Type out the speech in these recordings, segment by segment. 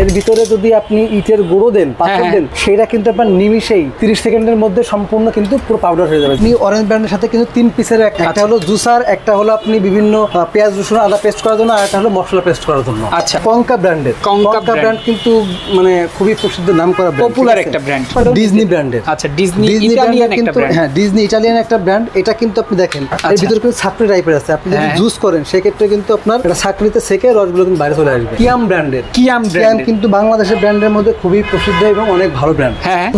এর ভিতরে যদি আপনি ইটের গুঁড়ো দেন, পাথর দেন, সেটা কিন্তু আপনার নিমিষেই 30 সেকেন্ডের মধ্যে সম্পূর্ণ কিন্তু পুরো পাউডার হয়ে যাবে। আপনি অরেঞ্জ ব্র্যান্ডের সাথে কিন্তু 3 পিসের একটা হলো জুসার, একটা হলো আপনি বিভিন্ন পেঁয়াজ রসুন আদা পেস্ট করার জন্য, আর একটা হলো মশলা পেস্ট করার জন্য। আচ্ছা, কঙ্কা ব্র্যান্ডের। কঙ্কা ব্র্যান্ড কিন্তু মানে খুবই প্রসিদ্ধ, নামকরা ব্র্যান্ড, পপুলার একটা ব্র্যান্ড, ডিজনি ব্র্যান্ডের। আচ্ছা, ডিজনি ইতালিয়ান একটা ব্র্যান্ড। হ্যাঁ, ডিজনি ইতালিয়ান একটা ব্র্যান্ড। এটা কিন্তু আপনি দেখেন এর ভিতরে কিন্তু ছাকনি টাইপের আছে। আপনি যদি জুস করেন সেক্ষেত্রে কিন্তু আপনার এটা ছাকনিতে সেকে রসগুলো কিন্তু বাইরে চলে আসবে। কিয়াম ব্র্যান্ডের। কিয়াম কিন্তু বাংলাদেশের ব্র্যান্ডের মধ্যে খুবই প্রসিদ্ধ এবং অনেক ভালো ব্র্যান্ড। হ্যাঁ,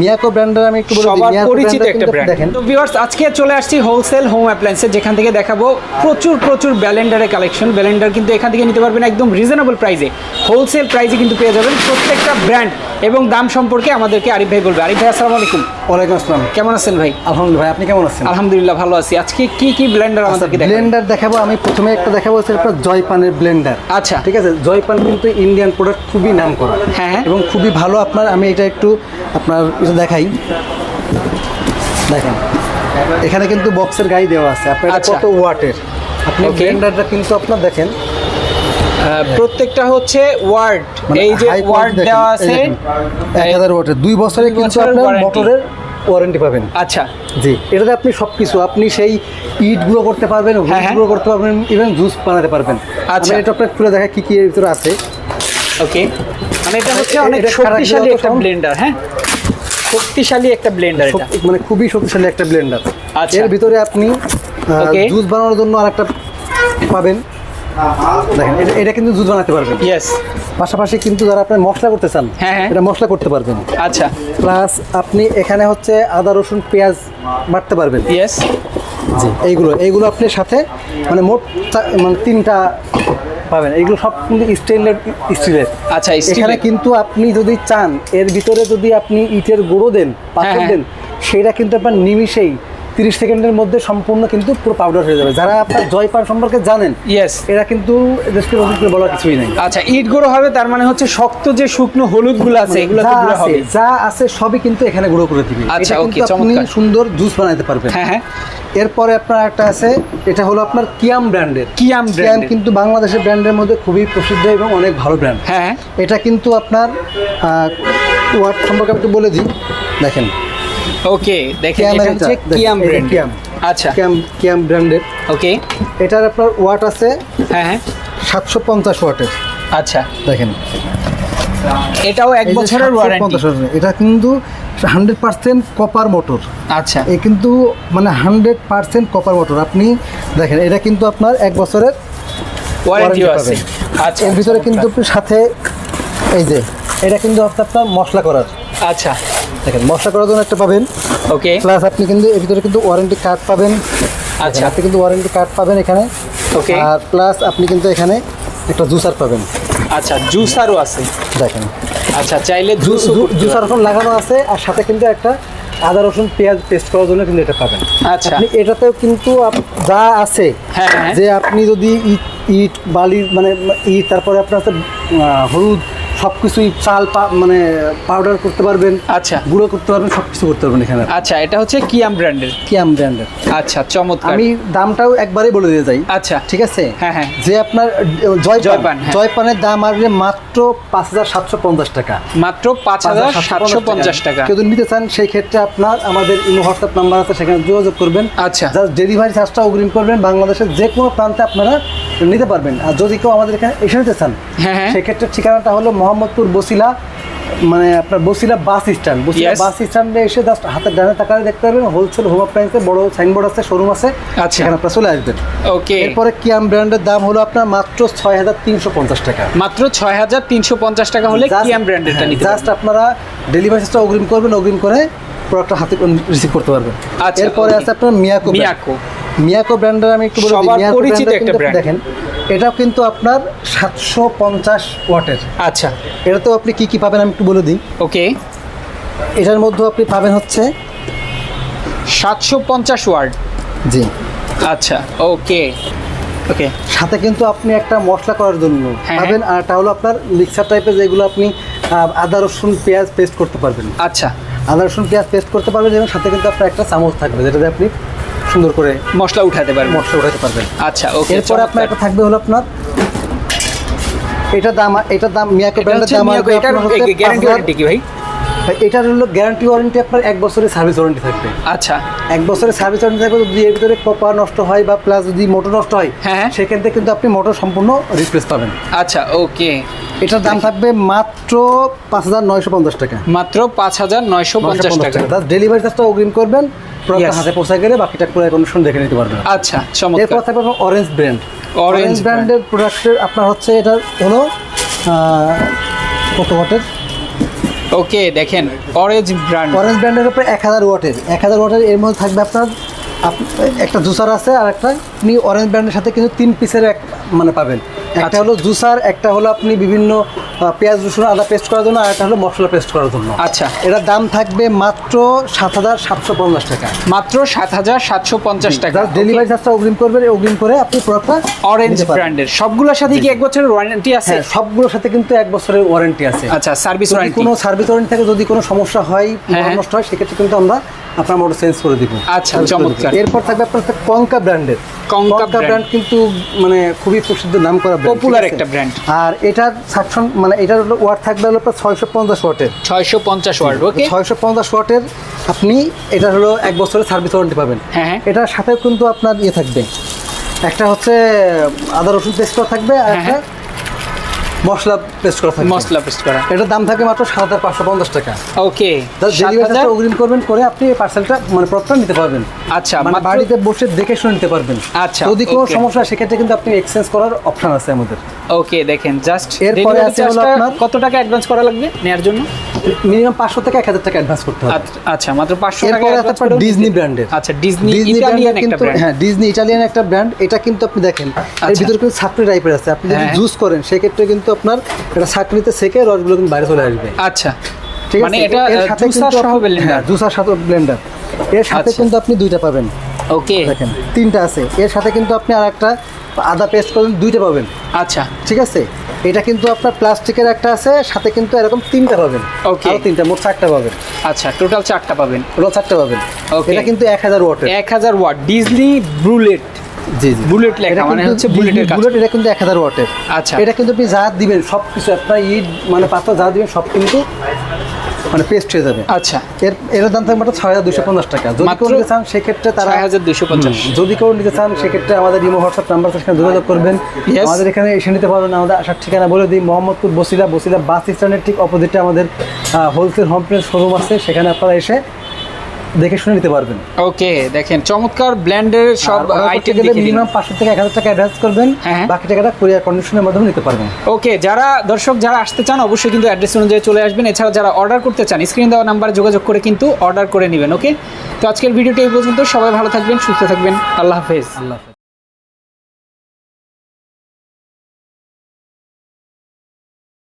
মিয়াকো ব্র্যান্ডের আমি একটু বলি, সবার পরিচিত একটা ব্র্যান্ড। দেখেন তো ভিউয়ার্স, আজকে চলে আসছি হোলসেল হোম অ্যাপ্লায়েন্সে, যেখান থেকে দেখাবো প্রচুর ব্লেন্ডারের কালেকশন। ব্লেন্ডার কিন্তু এখান থেকে নিতে পারবেন একদম রিজনেবল প্রাইসে, হোলসেল প্রাইসে কিন্তু পেয়ে যাবেন। প্রত্যেকটা ব্র্যান্ড এবং দাম সম্পর্কে আমাদেরকে আরিফ ভাই বলবে। আরিফ ভাই, আসসালামু আলাইকুম। ওয়ালাইকুম আসসালাম। কেমন আছেন ভাই? আলহামদুলিল্লাহ ভাই, আপনি কেমন আছেন? আলহামদুলিল্লাহ ভালো আছি। আজকে কি ব্লেন্ডার আমাদেরকে দেখাবেন? ব্লেন্ডার দেখাবো। আমি প্রথমে একটা দেখাবো হচ্ছে আপনার জয়পানের ব্লেন্ডার। আচ্ছা, ঠিক আছে। জয়পান কিন্তু ইন্ডিয়ান প্রোডাক্ট, খুবই নাম করা। হ্যাঁ, এবং খুবই ভালো। আপনার আমি এটা একটু আপনার এটা দেখাই, দেখেন এখানে কিন্তু বক্সের গায়ে দেওয়া আছে আপনার কত ওয়াটের। আপনি ব্লেন্ডারটা কিন্তু আপনার দেখেন প্রত্যেকটা হচ্ছে ওয়ার্ড, এই যে ওয়ার্ড দেওয়া আছে 1000 ওয়াটের, 2 বছরের কিন্তু আপনার মোটরের ওয়ারেন্টি পাবেন। আচ্ছা জি, এটাতে আপনি সবকিছু, আপনি সেই ইট গুঁড়ো করতে পারবেন, গুঁড়ো করতে পারবেন, ইভেন জুস বানাতে পারবেন। আচ্ছা, এটা আপনার খুলে দেখা কি এর ভিতরে আছে। ওকে, মানে এটা হচ্ছে অনেক শক্তিশালী একটা ব্লেন্ডার। হ্যাঁ, শক্তিশালী একটা ব্লেন্ডার, এটা মানে খুবই শক্তিশালী একটা ব্লেন্ডার। আচ্ছা, এর ভিতরে আপনি জুস বানানোর জন্য আরেকটা পাবেন। দেখেন এটা কিন্তু জুস বানাতে পারবেন। ইয়েস, পাশাপাশি কিন্তু যারা আপনি মশলা করতে চান, এটা মশলা করতে পারবেন। আচ্ছা, প্লাস আপনি এখানে হচ্ছে আদা রসুন পেঁয়াজ বাটতে পারবেন। ইয়েস, জি, এইগুলো আপনি সাথে মানে মোট মানে 3টা পাবেন। এইগুলো সব কিন্তু স্টিলের। আচ্ছা, এখানে কিন্তু আপনি যদি চান এর ভিতরে যদি আপনি ইটের গুঁড়ো দেন, পাথর দেন, সেটা কিন্তু আপনার নিমিষেই 30 সেকেন্ডের মধ্যে সম্পূর্ণ কিন্তু পুরো পাউডার হয়ে যাবে। যারা আপনার জয়পান সম্পর্কে জানেন, এরা কিন্তু দেশকে বলার কিছুই নেই। আচ্ছা, ইট গুঁড়ো হবে তার মানে হচ্ছে শক্ত যে শুকনো হলুদগুলো আছে এগুলো তো গুঁড়ো হবে, যা আছে সবই কিন্তু এখানে গুঁড়ো করে দিবে। আচ্ছা, ওকে, আপনি সুন্দর জুস বানাতে পারবেন। হ্যাঁ, এরপরে আপনার একটা আছে, এটা হলো আপনার কিয়াম ব্র্যান্ডের। কিয়াম কিন্তু বাংলাদেশের ব্র্যান্ডের মধ্যে খুবই প্রসিদ্ধ এবং অনেক ভালো ব্র্যান্ড। হ্যাঁ, এটা কিন্তু আপনার ওয়াট সম্পর্কে একটু বলে দিই, দেখেন। ওকে, দেখেন এটা হচ্ছে কিয়াম ব্র্যান্ড। আচ্ছা, কিয়াম ব্র্যান্ডের। ওকে, এটার আপনার ওয়াট আছে 750 ওয়াটের। আচ্ছা, দেখেন এটাও 1 বছরের ওয়ারেন্টি। এটা কিন্তু 100% কপার মোটর। আচ্ছা, এই কিন্তু মানে 100% কপার মোটর। আপনি দেখেন এটা কিন্তু আপনার 1 বছরের ওয়ারেন্টি আছে। আচ্ছা, এর ভিতরে কিন্তু সাথে এই যে এটা কিন্তু আপনার মশলা করার। আচ্ছা, দেখেন মশলা করার জন্য একটা পাবেন। ওকে, প্লাস আপনি কিন্তু এর ভিতরে কিন্তু ওয়ারেন্টি কার্ড পাবেন। আচ্ছা, আপনি কিন্তু ওয়ারেন্টি কার্ড পাবেন এখানে। ওকে, আর প্লাস আপনি কিন্তু এখানে একটা জুসার পাবেন। আচ্ছা, জুসারও আছে, দেখেন। আচ্ছা, চাইলে জুসার এখন লাগানো আছে, আর সাথে কিন্তু একটা আদা রসুন পেঁয়াজ পেস্ট করার জন্য কিন্তু এটা পাবেন। আচ্ছা, আপনি এটাতেও কিন্তু যা আছে, যে আপনি যদি ইট বালি মানে ইট, তারপরে আপনার হলুদ সবকিছুই চাল মানে পাউডার করতে পারবেন। আচ্ছা, গুঁড়ো করতে পারবেন, সবকিছু করতে পারবেন এখানে। আচ্ছা, এটা হচ্ছে কিয়াম ব্র্যান্ডের। আচ্ছা, চমৎকার। আমি দামটাও একবারে বলে দিয়ে যাই। আচ্ছা, ঠিক আছে। হ্যাঁ, যে আপনার জয়পানের দাম আসবে মাত্র 5750 টাকা। মাত্র 5750 টাকা। কেউ যদি নিতে চান সেই ক্ষেত্রে আপনার আমাদের হোয়াটসঅ্যাপ নাম্বার আছে, সেখানে যোগাযোগ করবেন। আচ্ছা, ডেলিভারি চার্জটা অগ্রিম করবেন। বাংলাদেশের যে কোনো প্রান্তে আপনারা নিতে পারবেন। আর যদি কেউ আমাদের এখানে এসে নিতে চান, সেক্ষেত্রে ঠিকানাটা হলো মোহাম্মদপুর বসিলা, মানে আপনার বসিলা বাস স্ট্যান্ড। বাস স্ট্যান্ডে এসে জাস্ট হাতের ডানে তাকালে দেখতে পারবেন হোলসেল হোম অ্যাপ্লায়েন্সের বড় সাইনবোর্ড আছে, শোরুম আছে, সেখানে আপনারা চলে আসবেন। ওকে, এরপরে কিয়াম ব্র্যান্ডের দাম হলো আপনার মাত্র 6350 টাকা। মাত্র 6350 টাকা হলে কিয়াম ব্র্যান্ডেরটা নিতে জাস্ট আপনারা ডেলিভারি চার্জটা অগ্রিম করবেন, অগ্রিম করে প্রোডাক্টটা হাতে রিসিভ করতে পারবেন। আচ্ছা, এরপরে আছে আপনার মিয়াকো ব্র্যান্ডের। আমি একটু বলে দিই, পরিচিত একটা ব্র্যান্ড। দেখেন এটাও কিন্তু আপনার 750 ওয়াটের। আচ্ছা, এটাতেও আপনি কি পাবেন আমি একটু বলে দিই। ওকে, এটার মধ্যে আপনি পাবেন হচ্ছে 750 ওয়াট। জি, আচ্ছা, ওকে, সাথে কিন্তু আপনি একটা মশলা করার জন্য পাবেন। আর এটা হলো আপনার মিক্সার টাইপের, যেগুলো আপনি আদা রসুন পেঁয়াজ পেস্ট করতে পারবেন। আচ্ছা, আদা রসুন পেঁয়াজ পেস্ট করতে পারবেন, এবং সাথে কিন্তু আপনার একটা চামচ থাকবে, যেটাতে আপনি সুন্দর করে মশলা উঠাতে পারবেন। আচ্ছা, ওকে। এরপরে আপনার একটা থাকবে হলো আপনার এটা দাম মিয়াকো ব্র্যান্ডের দাম এটার গ্যারান্টি ওয়ারেন্টি কি ভাই? এটার হলো গ্যারান্টি ওয়ারেন্টি আপনার 1 বছরের সার্ভিস ওয়ারেন্টি থাকবে। আচ্ছা 1 বছরের সার্ভিস ওয়ারেন্টি থাকবে। যদি এর ভিতরে কপার নষ্ট হয় বা প্লাস যদি মোটর নষ্ট হয়, হ্যাঁ সেখান থেকে কিন্তু আপনি মোটর সম্পূর্ণ রিপ্লেস পাবেন। আচ্ছা ওকে, এটার দাম থাকবে মাত্র 5,950 টাকা। মাত্র 5,950 টাকা। ডেলিভারি চার্জটা অগ্রিম করবেন, প্রোডাক্ট হাতে পৌঁছে গেলে বাকিটা পুরো কন্ডিশন দেখে নিতে পারবেন। আচ্ছা চমৎকার। এরপর থাকবে অরেঞ্জ ব্র্যান্ড। অরেঞ্জ ব্র্যান্ডের প্রোডাক্টের আপনার হচ্ছে এটা হলো কত ওয়াটের? ওকে দেখেন অরেঞ্জ ব্র্যান্ডের উপরে 1000 ওয়াটের। 1000 ওয়াটের এর মধ্যে থাকবে আপনার একটা জুসার আছে, আর একটা আপনি অরেঞ্জ ব্র্যান্ডের সাথে কিন্তু 3 পিসের মানে পাবেন। একটা হলো জুসার, একটা হলো আপনি বিভিন্ন পেঁয়াজ রসুন আদা পেস্ট করার জন্য, আর একটা হলো মশলা পেস্ট করার জন্য। আচ্ছা এটার দাম থাকবে মাত্র 7,750 টাকা। মাত্র 7,750 টাকা। ডেলিভারি চার্জটা অগ্রিম করবেন, অগ্রিম করে আপনি প্রোডাক্টটা অরেঞ্জ ব্র্যান্ডের সবগুলোর সাথে কি 1 বছরের ওয়ারেন্টি আছে? সবগুলোর সাথে কিন্তু 1 বছরের ওয়ারেন্টি আছে। আচ্ছা সার্ভিস ওয়ারেন্টি, কোনো সার্ভিস ওয়ারেন্টি থাকে, যদি কোনো সমস্যা হয় নষ্ট হয় সেক্ষেত্রে কিন্তু আমরা আপনার মোটর চেঞ্জ করে দিব। আচ্ছা চমৎকার। এরপর থাকবে আপনার কঙ্কা ব্র্যান্ডের। কঙ্কা ব্র্যান্ড কিন্তু মানে খুবই প্রসিদ্ধ, নাম করা ব্র্যান্ড, পপুলার একটা ব্র্যান্ড। আর এটার সাকশন মানে এটার হলো ওয়াট থাকবে হলো 650 ওয়াটের। 650 ওয়াট। ওকে 650 ওয়াটের আপনি এটা হলো 1 বছরের সার্ভিস ওয়ারেন্টি পাবেন। হ্যাঁ এটার সাথে কিন্তু আপনার থাকবে, একটা হচ্ছে আদা রসুন পেস্ট করা থাকবে, আর একটা মশলা পেস্ট করা থাকবে। মশলা পেস্ট করা। এটার দাম থাকবে মাত্র 7,550 টাকা। ওকে ডেলিভারি অগ্রিম করবেন, করে আপনি পার্সেলটা মানে প্রোডাক্টটা নিতে পারবেন। আচ্ছা মানে বাড়িতে বসে দেখে শুনে নিতে পারবেন। আচ্ছা যদি কোনো সমস্যা সেক্ষেত্রে কিন্তু আপনি এক্সচেঞ্জ করার অপশন আছে আমাদের। ওকে দেখেন জাস্ট এরপরে আছে হলো আপনার কত টাকা অ্যাডভান্স করা লাগবে নেয়ার জন্য? মিনিমাম 500 থেকে 1000 টাকা অ্যাডভান্স করতে হবে। আচ্ছা মাত্র 500 টাকা। এরপরে আছে ডিজনি ব্র্যান্ডের। আচ্ছা ডিজনি ইতালিয়ান একটা ব্র্যান্ড। হ্যাঁ ডিজনি ইতালিয়ান একটা ব্র্যান্ড। এটা কিন্তু আপনি দেখেন এর ভিতরে কিন্তু ছাকনি টাইপের আছে। আপনি যদি জুস করেন সেক্ষেত্রে কিন্তু আপনার এটা ছাকনিতে সেকে রসগুলো কিন্তু বাইরে চলে আসবে। আচ্ছা ঠিক আছে, মানে এটা জুসার সহ ব্লেন্ডার। জুসার সাথে ব্লেন্ডার। এর সাথে কিন্তু আপনি 2টা পাবেন। ওকে দেখেন 3টা আছে। এর সাথে কিন্তু আপনি আরেকটা আদা পেস্ট করেন, 2টা পাবেন। আচ্ছা ঠিক আছে, এটা কিন্তু আপনার প্লাস্টিকের একটা আছে, সাথে কিন্তু এরকম 3টা পাবেন। ওকে আর 3টা মোট 4টা পাবেন। আচ্ছা টোটাল 4টা পাবেন। টোটাল 4টা পাবেন। ওকে এটা কিন্তু 1000 ওয়াটের। 1000 ওয়াট ডিজনি বুলেট। জি জি বুলেট লেখা মানে হচ্ছে বুলেটের কাজ। বুলেট এটা কিন্তু 1000 ওয়াটের। আচ্ছা এটা কিন্তু আপনি যা দিবেন সবকিছু আপনার মানে পাতা যা দিবেন সব কিন্তু মানে পেস্ট হয়ে যাবে। আচ্ছা এর দাম থাকবে মাত্র 6,250 টাকা। যদি কেউ নিতে চান সেক্ষেত্রে তারা 6,250। যদি কেউ নিতে চান সেক্ষেত্রে আমাদের ইমো হোয়াটসঅ্যাপ নাম্বার সেখানে যোগাযোগ করবেন। আমাদের এখানে এসে নিতে পারবেন। আমাদের আসার ঠিকানা বলে দিই, মোহাম্মদপুর বসিলা বাস স্ট্যান্ডের ঠিক অপোজিটে আমাদের হোলসেল হোম প্রেস শোরুম আছে। সেখানে আপনারা এসে দেখে শুনে নিতে পারবেন। ওকে দেখেন চমৎকার ব্র্যান্ডের সব আইটেম দেখে মিনিমাম 500 থেকে 1000 টাকা অ্যাডভান্স করবেন, বাকি টাকাটা কুরিয়ার কন্ডিশনের মাধ্যমে নিতে পারবেন। ওকে দর্শক যারা আসতে চান অবশ্যই কিন্তু অ্যাড্রেস অনুযায়ী চলে আসবেন। এছাড়া যারা অর্ডার করতে চান স্ক্রিন দেওয়া নাম্বারে যোগাযোগ করে কিন্তু অর্ডার করে নেবেন। ওকে তো আজকের ভিডিওটি এই পর্যন্ত। সবাই ভালো থাকবেন, সুস্থ থাকবেন। আল্লাহ হাফেজ।